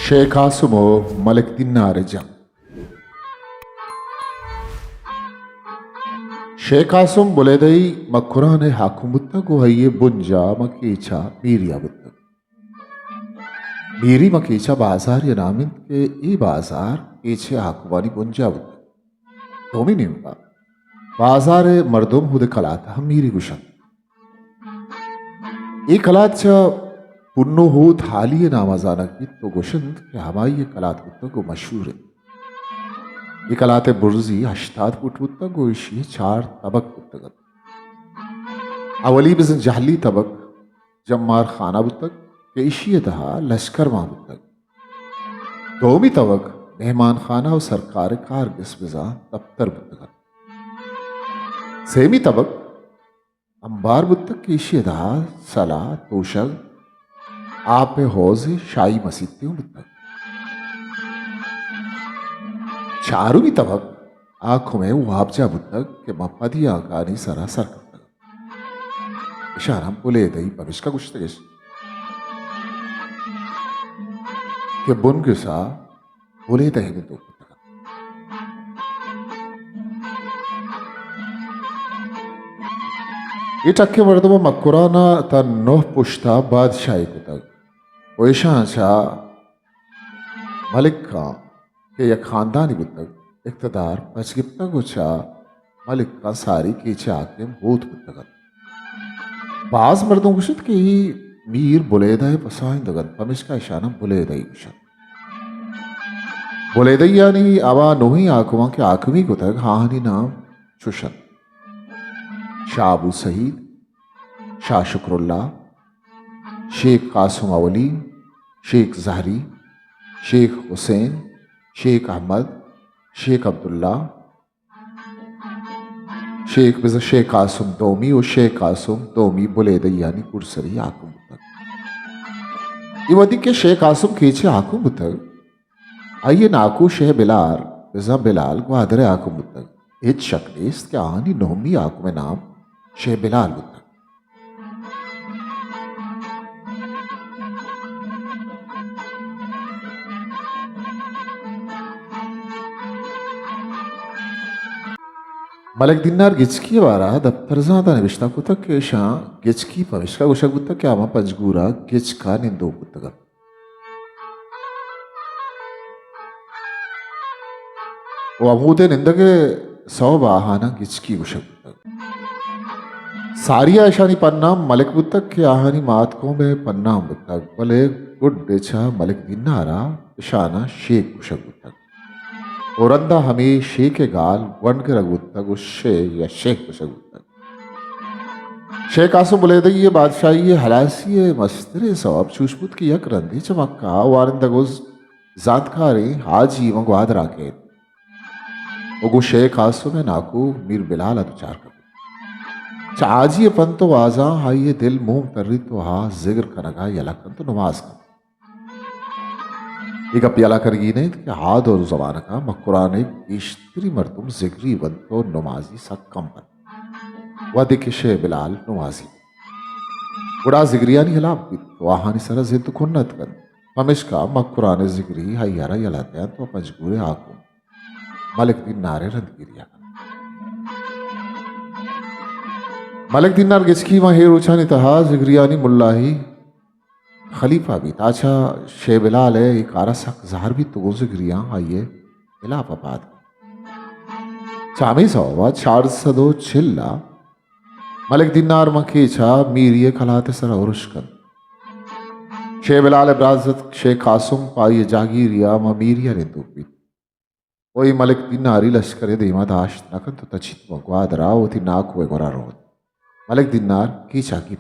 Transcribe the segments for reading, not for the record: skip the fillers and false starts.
शेख आसम मलिक दिनार जंग। शेख आसम बुलेदई मकुरान हाकुमुत्ता को हये बुंजा मकीचा मीरिया बुत्ता मीरी मकीचा बाजार या नामिन के ई बाजार कीचे हाकुमानी बुंजा बुत्ता तोमी निम्बा बाजार मर्दुम हुद कलाता हम मीरी गुशन ई कलाचा पुन्नो हो थाली नामाजानक भी तो गुशंद के हमारी कलात बुत्ता को मशहूर है। ये कलाते बुर्जी हश्ताद पुटवुत्ता गोइशी चार तबक पुत्तगत अवली बिजन जहली तबक जम्मार खाना बुत्तक के इशी तहा लश्कर मां बुत्तक दोमी तबक मेहमान खाना और सरकार कारगिस बिजा दफ्तर बुत्तगत सेमी तबक अंबार बुत्तक के इशी तहा सला तोशग आप हौज शाही मसीतियों बुत्तक चारूवी तबक आंखों में वाबजा बुत्तक के मपदी आगानी सरासर करतक इशारा बोले दई पविष्का गुश्तगिश के बुन गुसा बोले दही में दो बुत्तक ये टक्के मर्दों मकुराना ता नोह पुश्ता बादशाही बुत्तक वैशांशा मलिक का कि यह खानदानी बुत्तक इक़्तिदार पचगिप्ता गुच्छा मलिक का सारी कीचे आकिम होत बुत्तगत बाज मर्दों गुशत कि मीर बुलेदा पसाइंदगन पमिश का इशाना बुलेदाई गुशत बुलेदाई यानी आवा नोही आकुमा के आकमी गुतक हाहनी नाम चुशन शाह अबू सईद शाह शुक्रुल्लाह शेख कासम अवली शेख जहरी शेख हुसैन शेख अहमद शेख अब्दुल्ला शेख बिज़ शेख आसम दोमी और शेख आसम दोमी बुलेदई यानी कुरसरी आकुम बुतक इवदी के शेख आसम कीचे आकुम बुतक आइए नाकू शेह बिलाल बिज़ा बिलाल ग्वादरे आकुम बुतक हिच शक्लेस के आनी नोमी आकुम नाम शेह बिलाल बुतक मलिक दिनार गिचकी वारा दफ्तर ज़ादा निविश्ता कुता के शां गिचकी पविश्का गुशक बुत्ता क्या आमा पंजगूरा गिचका निंदो बुत्तगा वो अमूदे निंदगे सौ बाहाना गिचकी गुशक बुत्ता सारिया ऐशानी पन्नाम मलिक बुत्ता के आहानी मात को में पन्नाम बुत्ता बले गुड बेचा मलिक दिनारा इशाना शेख गुशक बुत्ता औरंदा हमें शेख के गाल वन के रगुत्ता गुस्से या शेख गुशगुत्ता शेख आसम बुलेदा ये बादशाही ये हलासी ये मस्तरे सवाब चुशबुत की यक रंदी चमक्का वारिंदा गुज जातकारे हाजी मंगवाद राके ओगु शेख आसम में नाकू मीर बिलाल अतुचार कर चाजी अपन तो वाजा हाई ये दिल मुंह तर्री तो हा जिक्र करगा यलकन तो नमाज का एक प्याला करगी ने कि हाद और जबान का मकुरान इश्तरी मरतुम जिक्री वंतो नमाजी सक्कम बन वादे के शे बिलाल नमाजी उड़ा जिक्रियानी हलाब भी तो आहानी सरा जिद खुन्नत कन पमिश का मकुरान जिक्री हाइयारा यलाते हैं तो पंजगूरे आकुम मलिक दिनार रंदगिरिया मलिक दिनार गिचकी माहिर उछानी तहा जिक्रियानी मुल्लाही खलीफा भी ताचा शे बिलाल है एक आरसक जहर भी तो जिक्रियां आइए इलाहाबाद चामी सवा चार सदो चिल्ला मलिक दिनार मकीचा मीरिय खलाते सर उरुशकन शे बिलाल इब्राजत शे कासुम पाई जागीरिया ममीरिया ने दूपी वही मलिक दिनारी लश्कर दीमा दाश्त नकन तो तचित मगवादरा होती नाक हुए गोरा रोद मलिक दिनार कीचा की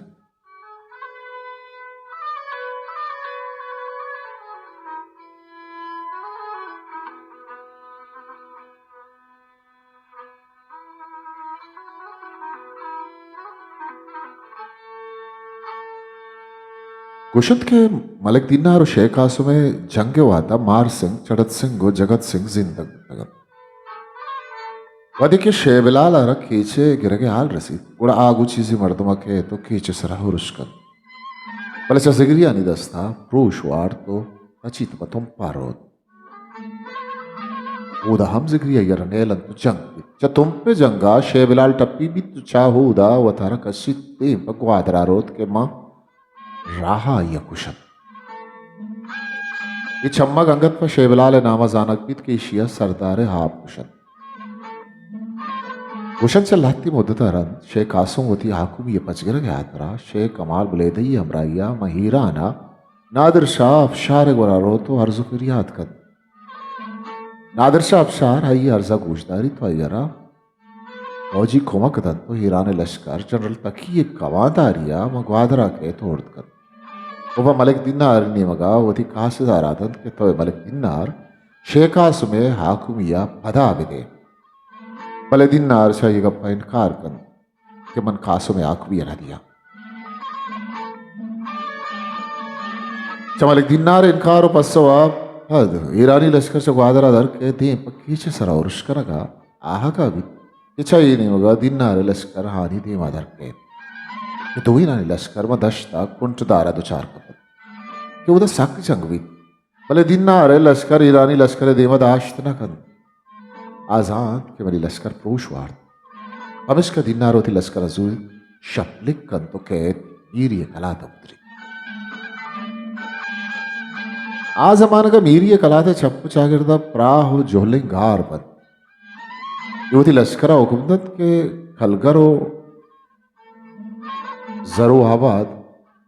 कुशत के मलिक दिनार और शेख आसम में जंग वाता मार सिंह चढ़त सिंह गो जगत सिंह जिंदग वदी के शे बिलाल अर कीचे गिरगे हाल रसी उड़ा आगू चीजी मर्दमा के तो कीचे सरा हुरुशकन बले चा जिगरिया नहीं दस्ता प्रोश वार तो tacit batum parod. Uda hamzigri ayarnelan tu jang. Chatumpe janga shebilal tappi bit tu chahuda watara kasit te pagwadrarot ke ma raha yakushan. ये छम्मा गंगत पर शेबलाल नामा जानकबीत के इशिया सरदार हाप कुशन कुशन से लहती मुद्दतरन शेख आसुम होती हाकुम ये पचगर यात्रा शेख कमाल बुलेदई अमराइया महिराना नादिर शाह अफशार गुरारो तो अर्जु फिरियाद कर नादिर शाह अफशार हई अर्जा गुजदारी तो अयरा फौजी खुमक दन तो हीरान लश्कर जनरल तकी कवादारिया मगवादरा के तोड़ कर ಒಬ್ಬ ಮಲಿಕ್ ದಿನ್ನಾರ್ ನಿಮಗ ಒತಿ ಕಾಸುದಾರಾದಂತೆ ತೊಯ್ ಮಲಿಕ್ ದಿನ್ನಾರ್ ಶೇಖಾಸುಮೆ ಹಾಕುಮಿಯ ಪದಾವಿದೆ ಬಲೆ ದಿನ್ನಾರ್ ಶೈಗಪ್ಪ ಇನ್ಕಾರ್ ಕನ್ कि मन कासों में आकुमिया ना दिया चमलिक दिन्नार इनकार पस्सवा हद ईरानी लश्कर से ग्वादरा दर के दे पक्कीचे सरा उरुष्करगा आहा का भी इच्छा ये नहीं मगा दिन्नार लश्कर हानि दे मादर के तो ईरानी लश्कर में दश्ता कुंटदारा दो चार कपत कि उधर साक्ष जंगवी भले दिन्नार लश्कर ईरानी लश्कर देवा दाश्त न कन आजाद के मरी लश्कर प्रोशवार अब इसका दिन्नार होती लश्कर अजूल शपलिक कन तो कैद मीरिय कला उतरी आ जमाने का मीरिय कला थे छप्पू चागिरदा प्राह जोहलिंग गार बन योती लश्करा हुकुमत के खलगरो जरो आबाद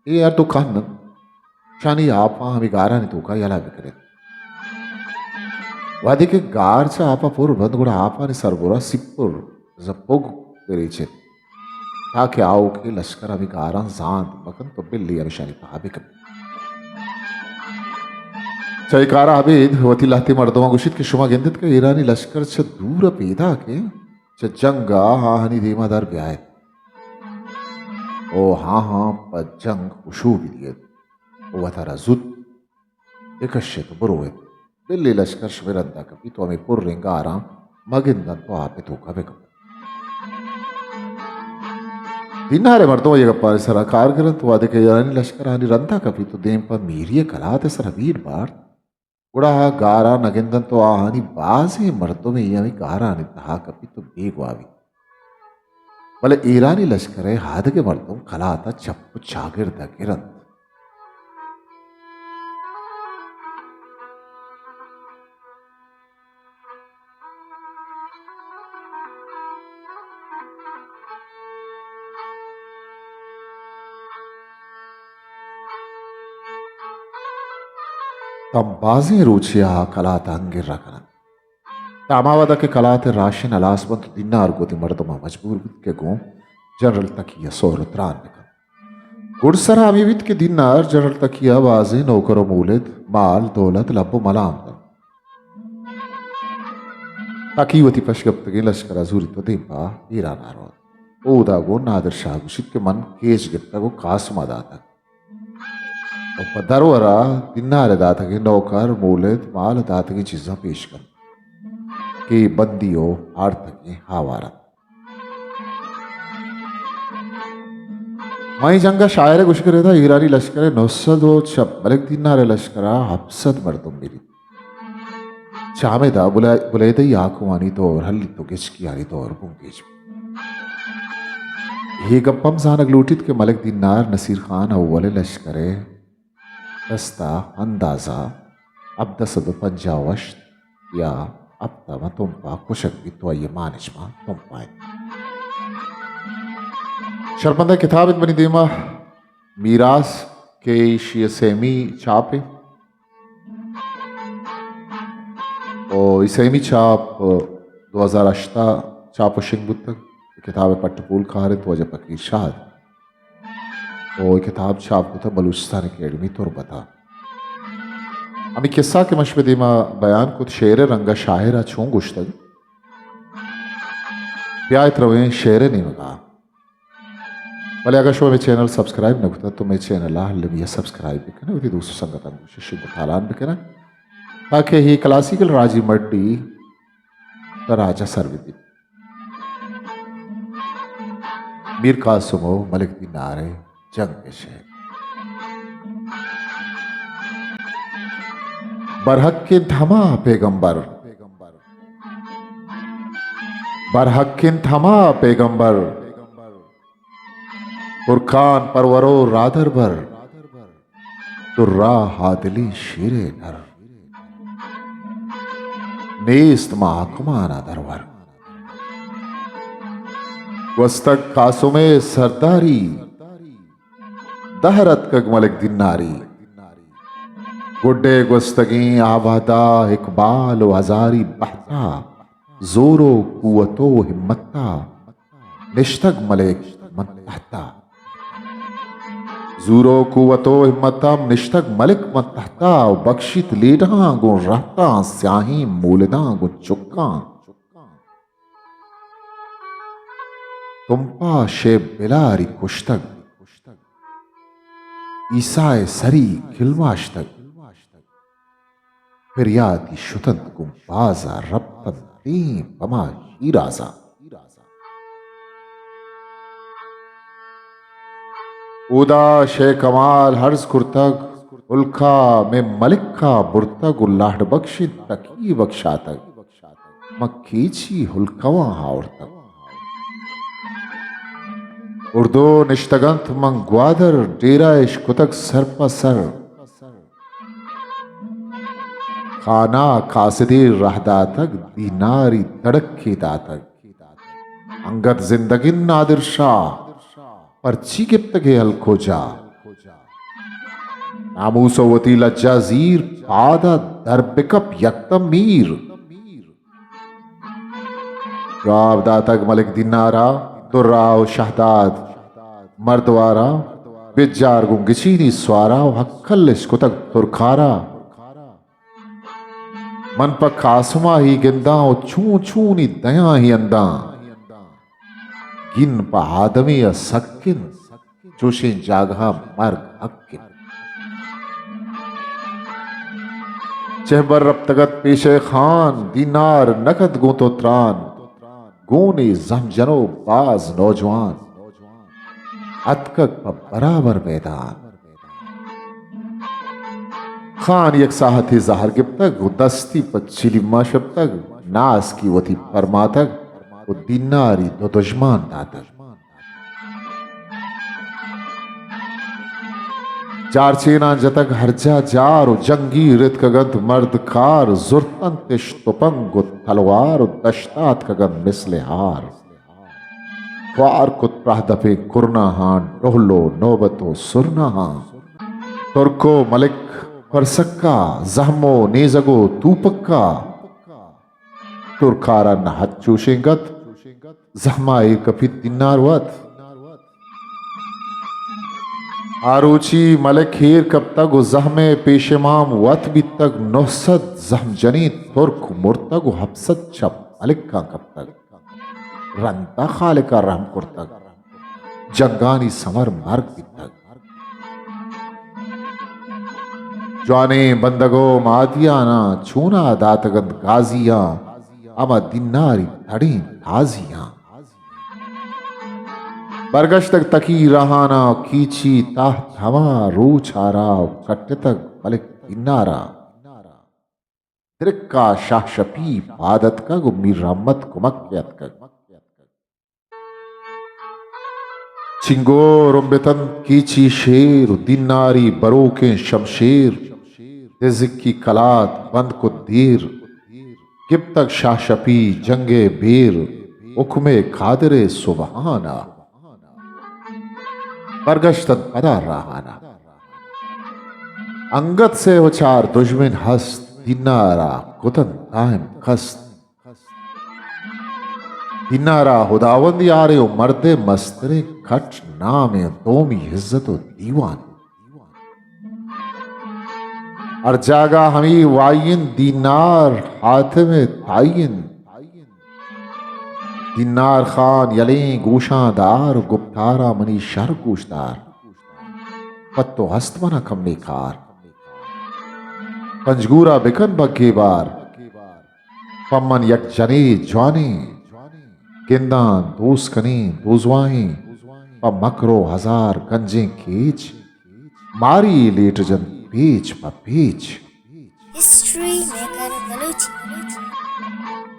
ये यार तो खान शानी आपा हमें गारा नहीं तो का याला बिकरे वादे के गार से आपा पूर्व बंद गुड़ा आपा ने सरबोरा सिपुर जपोग करीचे ताकि आओ के लश्कर हमें गारा जान मकन तो बिल्ली हमें शानी पाबिक चैकारा अबीद वती लाती मर्दों गुशित के शुमा गेंदित के ईरानी लश्कर से दूर पैदा के जंगा हाहनी दीमादार ब्याह ओ हाँ हाँ पजंग खुशू भी दिए ओ वतारा जुद एक तो बरोए दिल्ली लश्कर शमिरंदा कभी तो हमें पुर रिंगा आराम मगिंदा तो आपे तो कभी कभी दिनारे मर्दों ये गप्पा सरा कारगिरन तो वादे के ईरानी लश्कर आनी रंदा कभी तो देम पर मीरिय कलाते सरा वीर बार उड़ा गारा नगिंदन तो आहानी बाजे मर्दों में ये गारा आनी तहा कभी तो बेगवावी भले ईरानी लश्कर हाद के मर्दों कला आता चप्पू चागिर दगिरन तंबाजी रुचिया कलाता अंगिर रखना तामावदा के कलाते राशिन अलासबंत दिनार गोती मर्दमा मजबूर बित के गो जनरल तकिया सोरत्रान निकल गुड़सरा अमीवित के दिनार जनरल तकिया बाजी नौकरो मूलिद माल दौलत लब्बो मलाम ताकीवती पशगप्तगी लश्कर अजूरी तो दिंपा ईरान आरो ओदा गो नादिर शाह गुशित के मन केज गिफ्ता गो कासमा दाता दरवरा दिनारे दातगी नौकर मूलिद माल दातगी चीजा पेश कर कि बंदियों आर्थकी हावारा मई जंगा शायर कुछ करे था ईरानी लश्कर नौसदो छप मलिक दिनारे लश्करा हफ्सद मर्दुम मेरी चामेदा बुलेदे आकुवानी तो और हल्ली तो गिचकी आनी तो और बुंगेज ही गप्पम जानक लूटित के मलिक दिनार नसीर खान अव्वले लश्करे दस्ता अंदाजा अब दसद पंजावश या अब तब तुम पा कुशक भी तो ये मानिशमा तुम पाए शर्मंदा किताब बनी दीमा मीरास के सेमी छापे और सेमी छाप 2008 छाप शिंग तक किताब पट्टपूल खारे तो वजह फकीर शाद और किताब छाप को था बलूचिस्तान अकेडमी तो बता अमी किस्सा के मशवदे में बयान कुछ शेर रंगा शाहिरा छूं गुश्तग ब्याह रवे शेर नहीं मगा भले अगर शो में चैनल सब्सक्राइब न होता तो मैं चैनल हल्ले सब्सक्राइब भी करना उसी दूसरों संगत तालान भी करना ताकि ही क्लासिकल राजी मड्डी राजा सर्विदी मीर कासुमो मलिक दिनारे जंग के शेर बरहक्किन थमा पैगंबर, बरहक्किन थमा पैगंबर, फुरकान परवरो रादर बर, तुर्रा हादिली शीरे नर, नेस्त महकुमाना दरवर, वस्तक कासुमे सरदारी, दहरत कग मलिक दिन्नारी, गुड्डे गुस्तगी आबादा इकबाल व हजारी बहता, जोरो कुवतो हिम्मता, निश्तग मलिक मतहता, जोरो कुवतो हिम्मतम निश्तग मलिक मतहता, बख्शित लीडा गो रहता स्याही मूलदा गो चुक्का, तुमपा शे बिलारी कुश्तग, ईसाए सरी खिलवाश्तग, फिरियादी शुतंत गुम बाजा रब्तन तीन पमा हीराजा, उदा शे कमाल हर्ज कुर्तग, उल्का में मलिक का बुरतग उल्लाह बख्शी तकी बख्शातग, मक्कीची हुलकवा हावरतग, उर्दो निश्तगंत मंगवादर डेरा इश्कुतक सर पसर, खाना कासिदी रहदातक दीनारी तड़क की दातक, अंगत जिंदगी नादिर शाह पर्ची गिप्तगे अलखोजा, नामूसोवती लज्जा जीर पादा दरबिकप यक्तम मीर, जवाब दातक मलिक दिनारा दुर्राव शहदाद मर्दवारा, बिजार गुंगिचीनी स्वारा हक्कल इस्कुतक तुरखारा, मन पक आसमा ही गिंदा छू छू नी दया ही अंदा, गिन पहादमी सक्किन जोशे जागहा मर्ग हक्किन, चहबर रब्तगत पेशे खान दीनार नकद गूंतो त्रान, गूनी जमजनो बाज नौजवान, अतकक बराबर मैदान, खान एक साहती जहर गिप तक दस्ती पच्चिली माशब तक, नास की वती फरमा तक, वो दीनारी दो दुश्मन दातक, जार चेना जतक हरजा जार जंगी रित कगंत मर्द कार, जुर्तन तिश तुपंग तलवार दश्तात कगंत मिसले हार, वार कुत प्राहदफे कुरना हान रोहलो नौबतो सुरना हान, तुर्को मलिक फरसक्का जहमो नेजगो तूपक्का, तुरखारा नहत चूशेंगत जहमाए कफित दिनारवत, आरोची मलिक हीर कब तक जहमे पेशमाम वत भी तक नौसद जहमजनी तुर्क मुर्तग हफ्सत छप मलिक का कब तक, रंता खाले का रहम कुर्तक, जंगानी समर मार्ग भी तक, जवाने बंदगो मादियाना छूना दातगंद गाजिया, अमा दिनारी धड़ी ताजिया, बरगश तक तकी रहाना कीची ताह धमा रूच आरा, कट्टे तक मलिक दिनारा, तिरक्का शाह शपी पादत का गुम्मी रहमत कुमक्यत का, चिंगो रुम्बतन कीची शेर दिनारी बरो के शमशेर, की कलात बंद को दीर, किब तक शाह शपी जंगे बीर, उखमे खादरे सुबहाना, बरगश्तन पदा रहाना, अंगत से उचार दुश्मन हस्त, दिनारा कुतन दायम खस्त, दिनारा हुदावंद यारे ओ मर्दे मस्तरे खट नाम तोमी इज्जत दीवान, और जागा हमी वाइन दीनार हाथ में ताइन, दीनार खान यले गोशादार गुप्तारा मनी शर गोशदार, पत्तो हस्त मना कमने कार, पंजगूरा बिकन बग्गे बार, पम्मन यक जने जवाने, गिंदान दोस कने दोजवाएं, मकरो हजार गंजे खेच, मारी लेट जन पेच प पेच। History maker Balochi.